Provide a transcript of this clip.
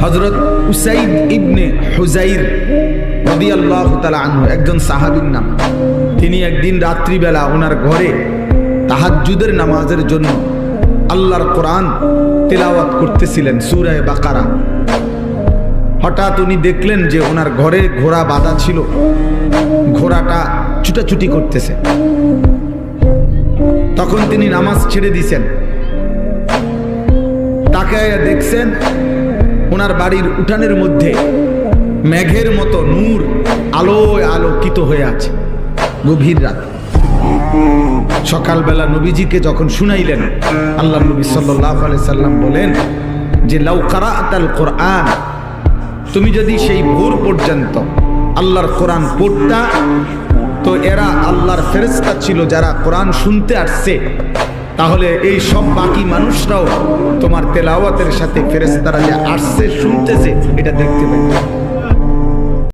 হযরত Usaid ইবনে হুযাইর রাদিয়াল্লাহু তাআলা আনহু একজন সাহাবীর নাম। তিনি একদিন রাত্রিবেলা ওনার ঘরে তাহাজ্জুদের নামাজের জন্য আল্লাহর কোরআন তেলাওয়াত করতেছিলেন, সূরা বাকারা। হঠাৎ উনি দেখলেন যে ওনার ঘরে ঘোড়া বাঁধা ছিল, ঘোড়াটা ছুটাছুটি করতেছে। তখন তিনি নামাজ ছেড়ে দিয়েছেন, তাকায়া দেখছেন ওনার বাড়ির উঠানের মধ্যে মেঘের মতো নূর আলোয় আলোকিত হয়ে আছে। গভীর রাত, সকালবেলা নবীজিকে যখন শুনাইলেন, আল্লাহ নবী সাল্লাল্লাহু আলাইহি সাল্লাম বলেন যে লাউ কারাআতাল কোরআন, তুমি যদি সেই ভোর পর্যন্ত আল্লাহর কোরআন পড়তা, তো এরা আল্লাহর ফেরেশতা ছিল যারা কোরআন শুনতে আসছে, তাহলে এই সব বাকি মানুষরাও তোমার তেলাওয়াতের সাথে ফেরেশতারা যে আসছে শুনতেছে এটা দেখতে পেত।